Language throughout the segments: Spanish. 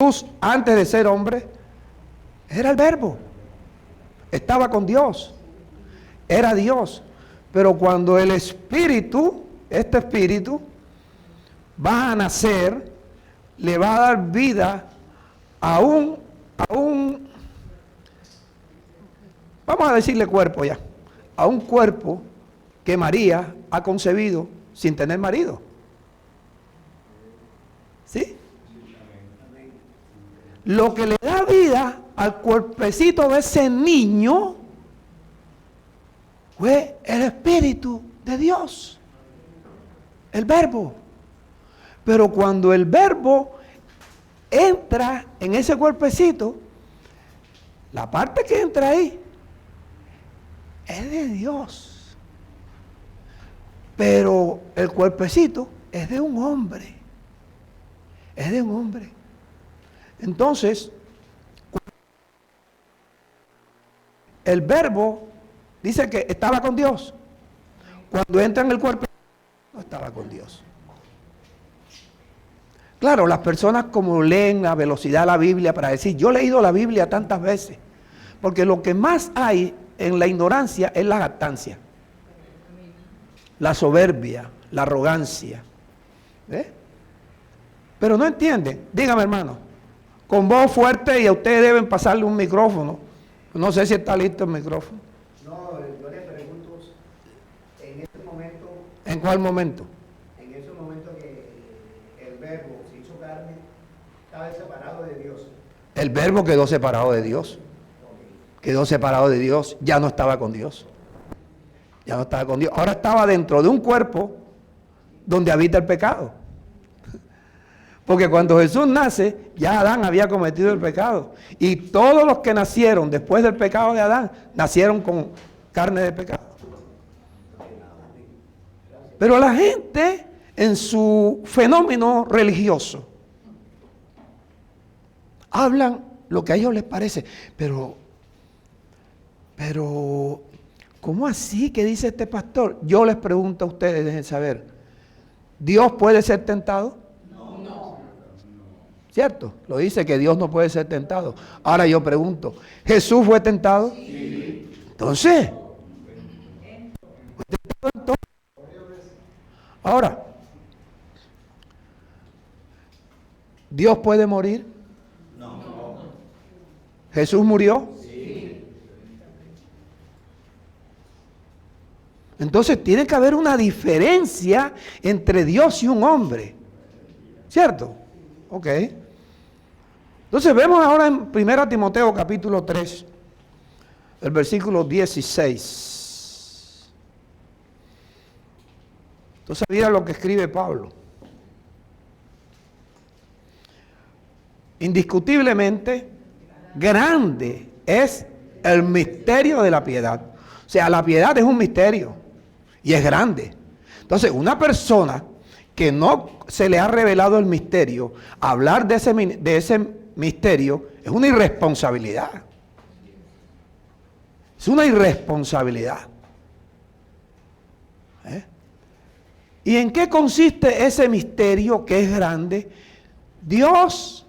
Jesús, antes de ser hombre, era el Verbo. Estaba con Dios. Era Dios. Pero cuando el Espíritu, este Espíritu, va a nacer, le va a dar vida a un, vamos a decirle cuerpo ya, a un cuerpo que María ha concebido sin tener marido. ¿Sí? Lo que le da vida al cuerpecito de ese niño fue el Espíritu de Dios, el Verbo. Pero cuando el Verbo entra en ese cuerpecito, la parte que entra ahí es de Dios. Pero el cuerpecito es de un hombre. Es de un hombre. Entonces, el Verbo dice que estaba con Dios. Cuando entra en el cuerpo, no estaba con Dios. Claro, las personas como leen a velocidad la Biblia para decir, yo he leído la Biblia tantas veces, porque lo que más hay en la ignorancia es la jactancia, la soberbia, la arrogancia. ¿Ve? Pero no entienden. Dígame, hermano, con voz fuerte, y a ustedes deben pasarle un micrófono. No sé si está listo el micrófono. No, yo le pregunto, en este momento... ¿En cuál momento? En ese momento que el Verbo se hizo carne, estaba separado de Dios. El Verbo quedó separado de Dios. Quedó separado de Dios. Ya no estaba con Dios. Ya no estaba con Dios. Ahora estaba dentro de un cuerpo donde habita el pecado. Porque cuando Jesús nace, ya Adán había cometido el pecado. Y todos los que nacieron después del pecado de Adán, nacieron con carne de pecado. Pero la gente, en su fenómeno religioso, hablan lo que a ellos les parece. Pero, ¿cómo así que dice este pastor? Yo les pregunto a ustedes, dejen saber, ¿Dios puede ser tentado? ¿Cierto? Lo dice que Dios no puede ser tentado. Ahora yo pregunto, ¿Jesús fue tentado? Sí. Entonces, ¿fue tentado entonces? Ahora, ¿Dios puede morir? No. ¿Jesús murió? Sí. Entonces tiene que haber una diferencia entre Dios y un hombre. ¿Cierto? Ok. Entonces vemos ahora en 1 Timoteo capítulo 3, el versículo 16. Entonces mira lo que escribe Pablo. Indiscutiblemente, grande es el misterio de la piedad. O sea, la piedad es un misterio y es grande. Entonces, una persona que no se le ha revelado el misterio, hablar de ese misterio es una irresponsabilidad. Es una irresponsabilidad. ¿Y en qué consiste ese misterio que es grande? Dios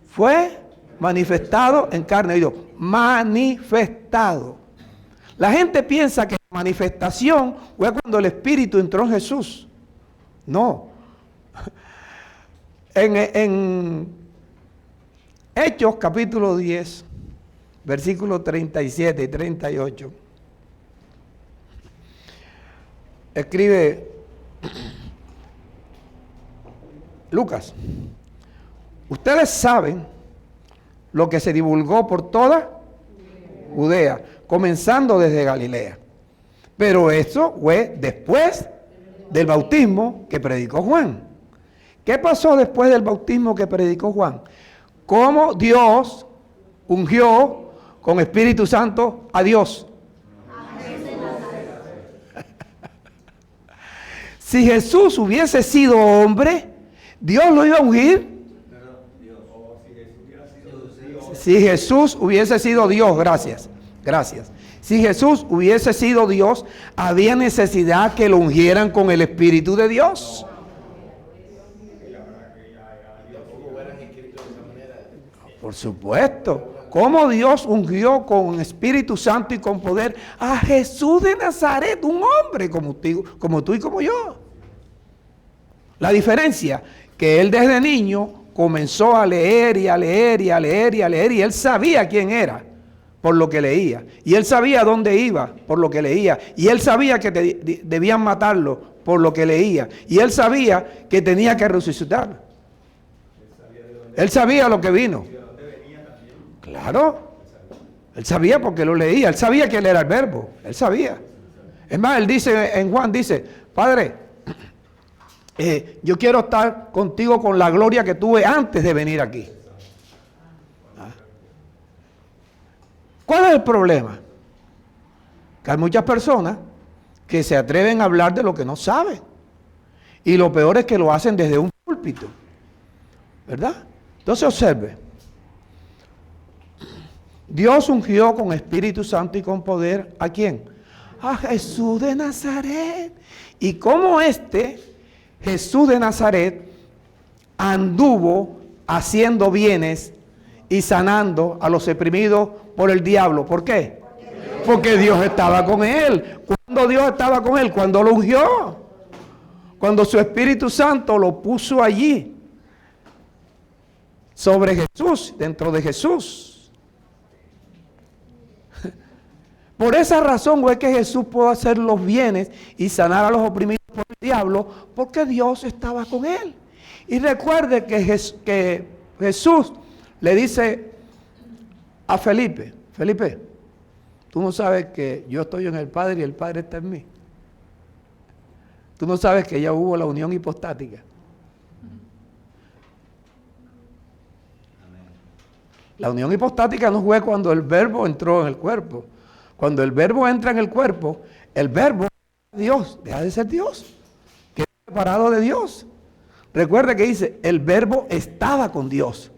fue manifestado en carne. Dios, manifestado. La gente piensa que la manifestación fue cuando el Espíritu entró en Jesús. No. En Hechos capítulo 10, versículos 37 y 38, escribe Lucas: ustedes saben lo que se divulgó por toda Judea, comenzando desde Galilea. Pero eso fue después del bautismo que predicó Juan. ¿Qué pasó después del bautismo que predicó Juan? Cómo Dios ungió con Espíritu Santo a Dios. Si Jesús hubiese sido hombre, ¿Dios lo iba a ungir? Si Jesús hubiese sido Dios, gracias. Si Jesús hubiese sido Dios, había necesidad que lo ungieran con el Espíritu de Dios. Por supuesto. Cómo Dios ungió con Espíritu Santo y con poder a Jesús de Nazaret, un hombre como tú y como yo. La diferencia, que él desde niño comenzó a leer y a leer y a leer y a leer, y él sabía quién era por lo que leía, y él sabía dónde iba por lo que leía, y él sabía que debían matarlo por lo que leía, y él sabía que tenía que resucitar. Él sabía lo que vino. Claro, él sabía porque lo leía, él sabía que él era el verbo, él sabía. Es más, él dice en Juan, dice, Padre, yo quiero estar contigo con la gloria que tuve antes de venir aquí. ¿Cuál es el problema? Que hay muchas personas que se atreven a hablar de lo que no saben. Y lo peor es que lo hacen desde un púlpito. ¿Verdad? Entonces observe. Dios ungió con Espíritu Santo y con poder, ¿a quién? A Jesús de Nazaret. Y como Jesús de Nazaret, anduvo haciendo bienes y sanando a los oprimidos por el diablo. ¿Por qué? Porque Dios estaba con él. ¿Cuándo Dios estaba con él? Cuando lo ungió. Cuando su Espíritu Santo lo puso allí, sobre Jesús, dentro de Jesús. Por esa razón es que Jesús pudo hacer los bienes y sanar a los oprimidos por el diablo, porque Dios estaba con él. Y recuerde que Jesús le dice a Felipe, Felipe, tú no sabes que yo estoy en el Padre y el Padre está en mí. Tú no sabes que ya hubo la unión hipostática. La unión hipostática no fue cuando el verbo entró en el cuerpo. Cuando el verbo entra en el cuerpo, el verbo es Dios, deja de ser Dios, queda separado de Dios. Recuerde que dice, el verbo estaba con Dios.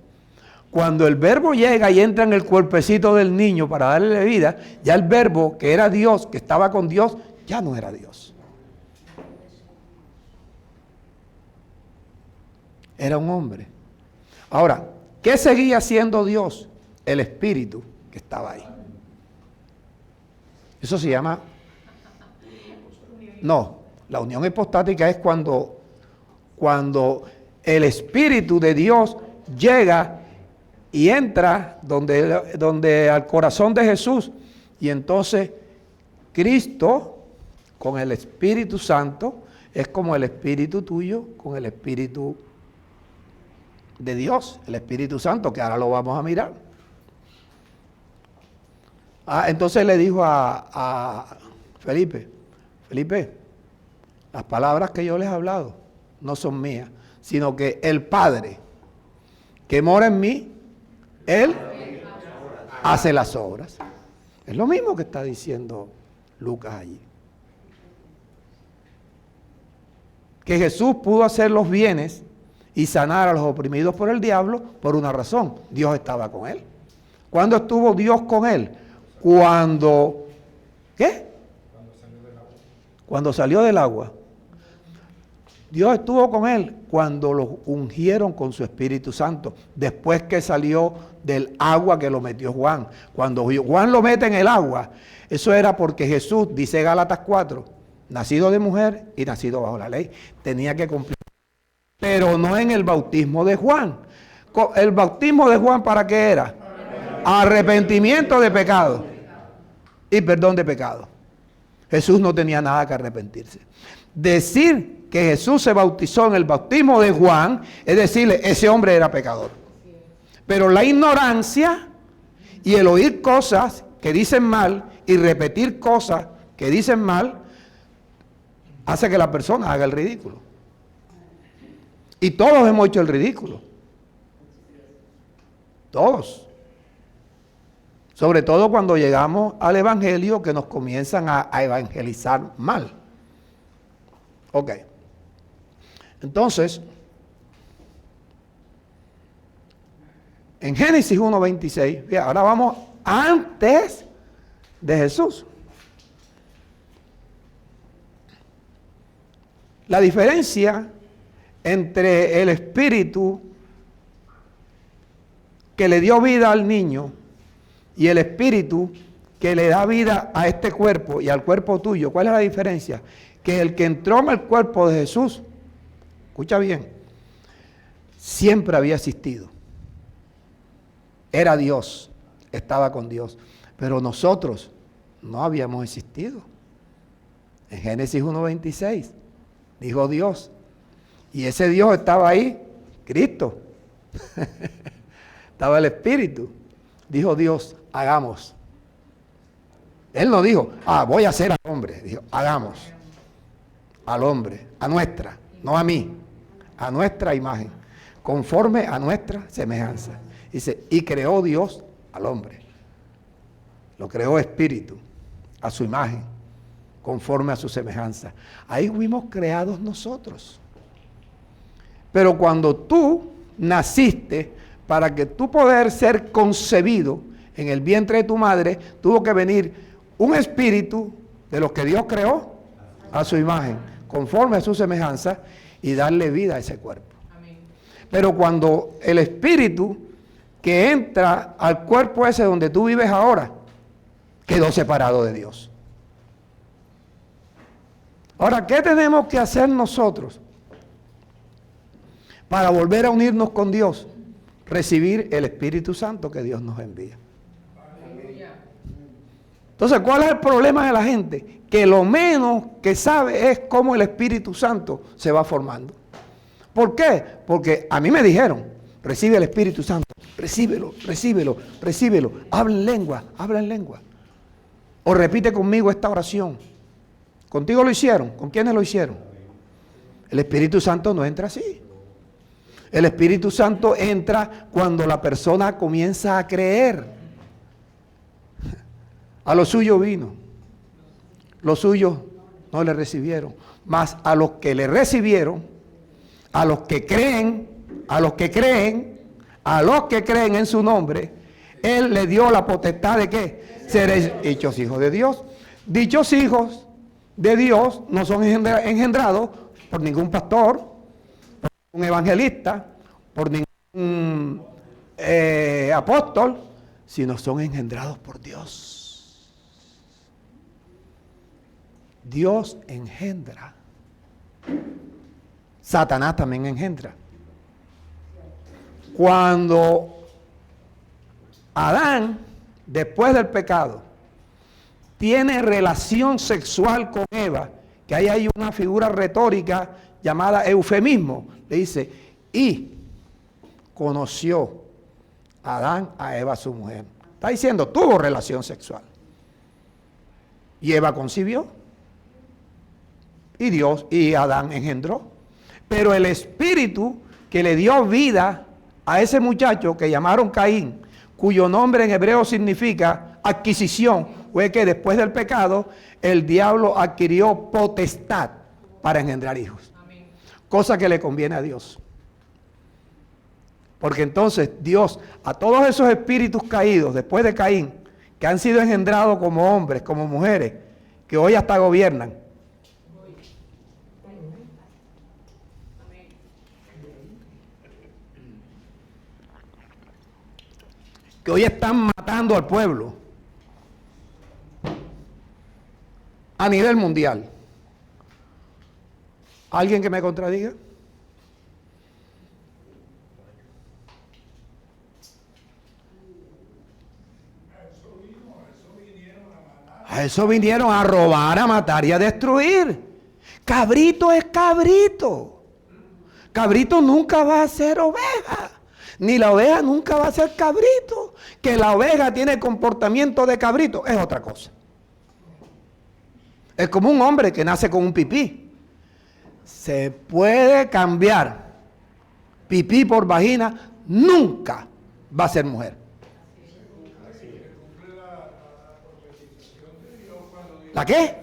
Cuando el verbo llega y entra en el cuerpecito del niño para darle vida, ya el verbo que era Dios, que estaba con Dios, ya no era Dios. Era un hombre. Ahora, ¿qué seguía siendo Dios? El Espíritu que estaba ahí. Eso se llama... No, la unión hipostática es cuando el Espíritu de Dios llega y entra donde al corazón de Jesús, y entonces Cristo con el Espíritu Santo es como el Espíritu tuyo con el Espíritu de Dios, el Espíritu Santo, que ahora lo vamos a mirar. Entonces le dijo a Felipe, las palabras que yo les he hablado no son mías, sino que el Padre que mora en mí, Él hace las obras. Es lo mismo que está diciendo Lucas allí. Que Jesús pudo hacer los bienes y sanar a los oprimidos por el diablo por una razón. Dios estaba con él. ¿Cuándo estuvo Dios con él? Cuando, ¿qué? Cuando salió del agua. Dios estuvo con él cuando lo ungieron con su Espíritu Santo, después que salió del agua que lo metió Juan. Cuando Juan lo mete en el agua, eso era porque Jesús, dice Gálatas 4, nacido de mujer y nacido bajo la ley, tenía que cumplir. Pero no en el bautismo de Juan. ¿El bautismo de Juan para qué era? Arrepentimiento de pecado y perdón de pecado. Jesús no tenía nada que arrepentirse. Decir que Jesús se bautizó en el bautismo de Juan es decirle, ese hombre era pecador. Pero la ignorancia y el oír cosas que dicen mal y repetir cosas que dicen mal hace que la persona haga el ridículo. Y todos hemos hecho el ridículo. Todos. Sobre todo cuando llegamos al evangelio que nos comienzan a evangelizar mal. Ok. Entonces, en Génesis 1:26, ahora vamos antes de Jesús. La diferencia entre el Espíritu que le dio vida al niño y el espíritu que le da vida a este cuerpo y al cuerpo tuyo, ¿cuál es la diferencia? Que el que entró en el cuerpo de Jesús, escucha bien, siempre había existido. Era Dios, estaba con Dios, pero nosotros no habíamos existido. En Génesis 1:26 dijo Dios, y ese Dios estaba ahí, Cristo. Estaba el Espíritu. Dijo Dios, hagamos. Él no dijo, voy a hacer al hombre. Dijo, hagamos al hombre, a nuestra, no a mí, a nuestra imagen, conforme a nuestra semejanza. Dice, y creó Dios al hombre. Lo creó espíritu, a su imagen, conforme a su semejanza. Ahí fuimos creados nosotros. Pero cuando tú naciste, para que tú poder ser concebido en el vientre de tu madre, tuvo que venir un espíritu de los que Dios creó a su imagen, conforme a su semejanza, y darle vida a ese cuerpo. Amén. Pero cuando el espíritu que entra al cuerpo ese donde tú vives ahora, quedó separado de Dios. Ahora, ¿qué tenemos que hacer nosotros para volver a unirnos con Dios? Recibir el Espíritu Santo que Dios nos envía. Entonces, ¿cuál es el problema de la gente? Que lo menos que sabe es cómo el Espíritu Santo se va formando. ¿Por qué? Porque a mí me dijeron, recibe el Espíritu Santo, recíbelo, recíbelo, recíbelo, habla en lengua, habla en lengua. O repite conmigo esta oración. ¿Contigo lo hicieron? ¿Con quiénes lo hicieron? El Espíritu Santo no entra así. El Espíritu Santo entra cuando la persona comienza a creer. A lo suyo vino. Los suyos no le recibieron. Mas a los que le recibieron, a los que creen, a los que creen en su nombre, Él le dio la potestad de ¿qué? Ser hechos hijos de Dios. Dichos hijos de Dios no son engendrados por ningún pastor, por ningún evangelista, por ningún apóstol, sino son engendrados por Dios. Dios engendra. Satanás también engendra. Cuando Adán, después del pecado, tiene relación sexual con Eva, que ahí hay una figura retórica llamada eufemismo, le dice, y conoció Adán a Eva su mujer. Está diciendo, tuvo relación sexual. Y Eva concibió. Y Adán engendró. Pero el espíritu que le dio vida a ese muchacho que llamaron Caín, cuyo nombre en hebreo significa adquisición, fue que después del pecado el diablo adquirió potestad para engendrar hijos. Amén. Cosa que le conviene a Dios. Porque entonces Dios, a todos esos espíritus caídos después de Caín, que han sido engendrados como hombres, como mujeres, que hoy hasta gobiernan, que hoy están matando al pueblo a nivel mundial. ¿Alguien que me contradiga? A eso vinieron a robar, a matar y a destruir. Cabrito es cabrito. Cabrito nunca va a ser oveja. Ni la oveja nunca va a ser cabrito. Que la oveja tiene comportamiento de cabrito es otra cosa. Es como un hombre que nace con un pipí. Se puede cambiar pipí por vagina, nunca va a ser mujer. ¿La qué? Se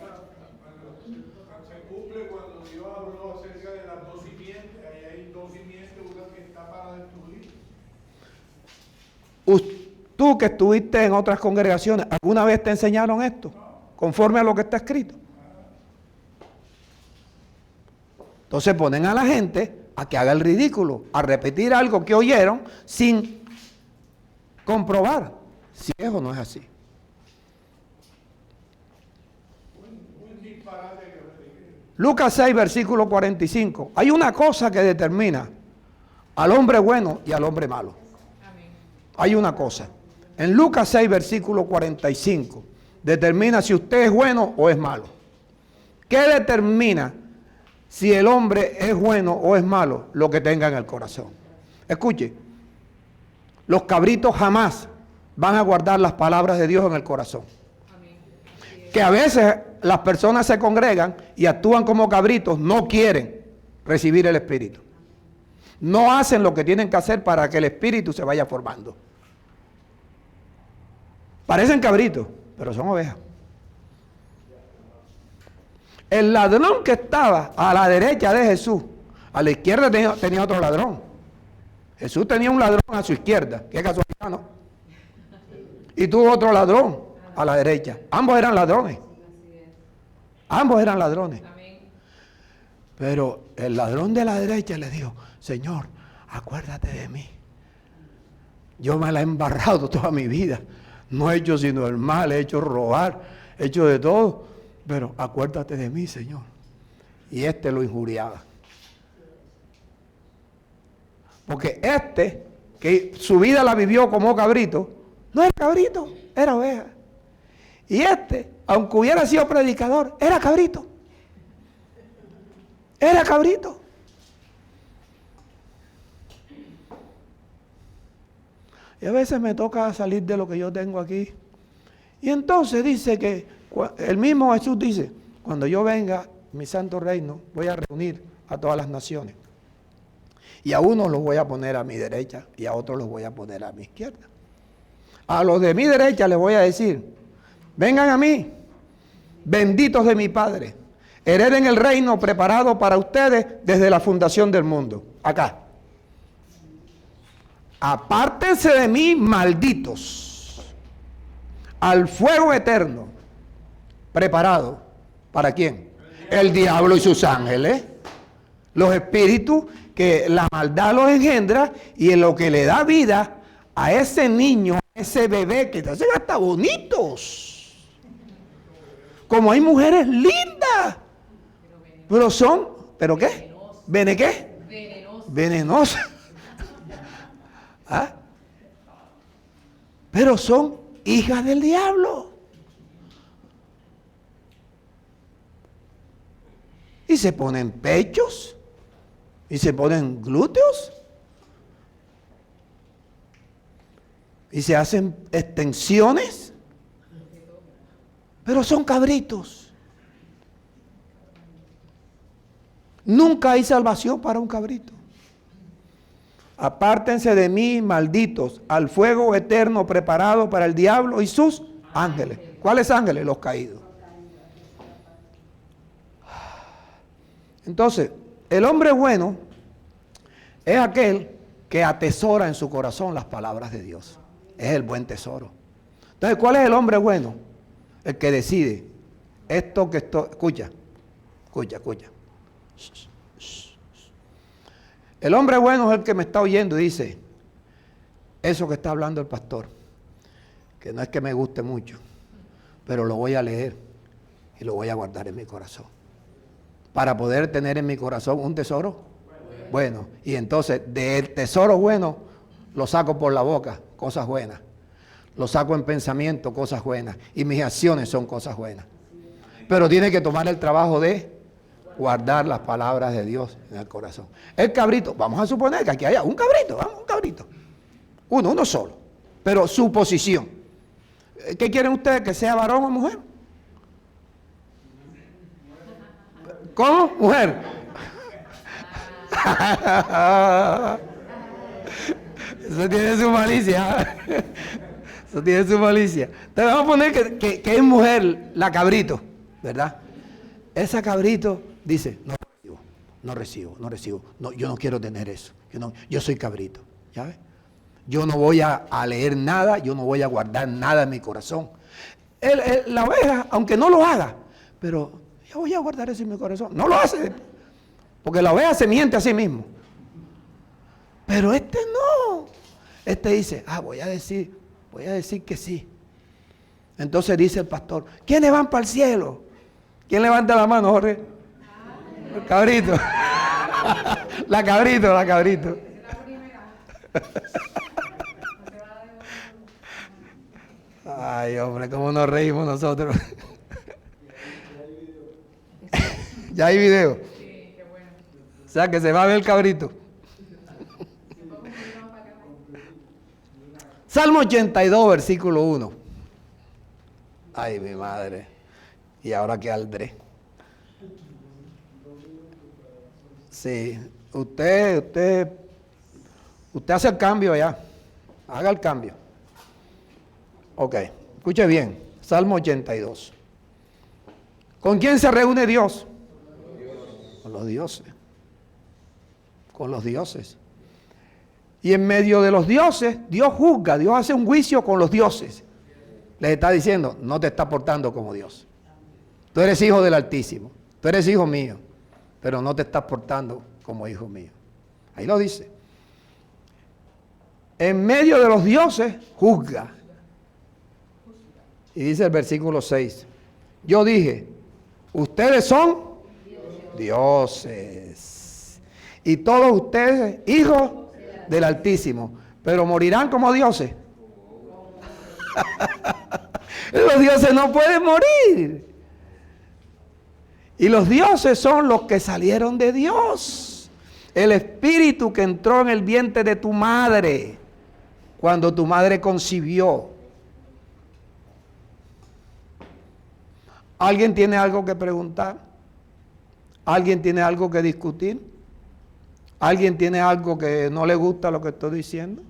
cumple cuando Dios habló acerca de las dos simientes. Ahí hay dos simientes, una que está para destruir. Tú que estuviste en otras congregaciones, ¿alguna vez te enseñaron esto? Conforme a lo que está escrito. Entonces ponen a la gente a que haga el ridículo, a repetir algo que oyeron sin comprobar si es o no es así. Un disparate que Lucas 6, versículo 45. Hay una cosa que determina al hombre bueno y al hombre malo. Hay una cosa. En Lucas 6, versículo 45, determina si usted es bueno o es malo. ¿Qué determina si el hombre es bueno o es malo? Lo que tenga en el corazón. Escuche, los cabritos jamás van a guardar las palabras de Dios en el corazón. Que a veces las personas se congregan y actúan como cabritos, no quieren recibir el Espíritu. No hacen lo que tienen que hacer para que el Espíritu se vaya formando. Parecen cabritos, pero son ovejas. El ladrón que estaba a la derecha de Jesús, a la izquierda tenía otro ladrón. Jesús tenía un ladrón a su izquierda, qué casualidad, ¿no? Y tuvo otro ladrón a la derecha. Ambos eran ladrones. Ambos eran ladrones. Pero el ladrón de la derecha le dijo, Señor, acuérdate de mí. Yo me la he embarrado toda mi vida. No he hecho sino el mal, he hecho robar, he hecho de todo. Pero acuérdate de mí, Señor. Y este lo injuriaba. Porque este, que su vida la vivió como cabrito, no era cabrito, era oveja. Y este, aunque hubiera sido predicador, era cabrito. Era cabrito. Y a veces me toca salir de lo que yo tengo aquí. Y entonces dice que, el mismo Jesús dice, cuando yo venga, mi santo reino, voy a reunir a todas las naciones. Y a unos los voy a poner a mi derecha y a otros los voy a poner a mi izquierda. A los de mi derecha les voy a decir, vengan a mí, benditos de mi Padre, hereden el reino preparado para ustedes desde la fundación del mundo. Acá. Apártense de mí, malditos, al fuego eterno, preparado. ¿Para quién? El diablo y sus ángeles. Los espíritus que la maldad los engendra y en lo que le da vida a ese niño, a ese bebé que te hacen hasta bonitos. Como hay mujeres lindas, pero son, ¿pero qué? ¿Vene qué? Venenosas. ¿Ah? Pero son hijas del diablo. Y se ponen pechos. Y se ponen glúteos. Y se hacen extensiones. Pero son cabritos. Nunca hay salvación para un cabrito. Apártense de mí, malditos, al fuego eterno preparado para el diablo y sus ángeles. ¿Cuáles ángeles? Los caídos. Entonces, el hombre bueno es aquel que atesora en su corazón las palabras de Dios. Es el buen tesoro. Entonces, ¿cuál es el hombre bueno? El que decide, esto que esto, escucha. El hombre bueno es el que me está oyendo y dice, eso que está hablando el pastor, que no es que me guste mucho, pero lo voy a leer y lo voy a guardar en mi corazón. Para poder tener en mi corazón un tesoro bueno. Y entonces del tesoro bueno lo saco por la boca, cosas buenas. Lo saco en pensamiento, cosas buenas. Y mis acciones son cosas buenas. Pero tiene que tomar el trabajo de guardar las palabras de Dios en el corazón. El cabrito, vamos a suponer que aquí haya un cabrito, vamos, un cabrito. Uno solo. Pero su posición. ¿Qué quieren ustedes? ¿Que sea varón o mujer? ¿Cómo? Mujer. Eso tiene su malicia. Eso tiene su malicia. Entonces vamos a poner que es mujer la cabrito, ¿verdad? Esa cabrito dice, no recibo. No, yo no quiero tener eso. Yo soy cabrito, ¿ya ves? Yo no voy a leer nada, yo no voy a guardar nada en mi corazón. La oveja, aunque no lo haga, pero yo voy a guardar eso en mi corazón. No lo hace, porque la oveja se miente a sí mismo. Pero este no. Este dice, voy a decir que sí. Entonces dice el pastor, ¿quiénes van para el cielo? ¿Quién levanta la mano, Jorge? El cabrito. La cabrito. Ay, hombre, cómo nos reímos nosotros. Ya hay video. O sea que se va a ver el cabrito. Salmo 82, versículo 1. Ay, mi madre. ¿Y ahora qué aldré? Sí, usted hace el cambio allá. Haga el cambio. Ok, escuche bien. Salmo 82. ¿Con quién se reúne Dios? Con los dioses. Con los dioses. Y en medio de los dioses, Dios juzga, Dios hace un juicio con los dioses. Les está diciendo, no te estás portando como Dios. Tú eres hijo del Altísimo, tú eres hijo mío, pero no te estás portando como hijo mío. Ahí lo dice. En medio de los dioses, juzga. Y dice el versículo 6, yo dije, ustedes son dioses. Y todos ustedes, hijos del Altísimo, pero morirán como dioses. Los dioses no pueden morir. Y los dioses son los que salieron de Dios. El espíritu que entró en el vientre de tu madre, cuando tu madre concibió. ¿Alguien tiene algo que preguntar? ¿Alguien tiene algo que discutir? ¿Alguien tiene algo que no le gusta lo que estoy diciendo?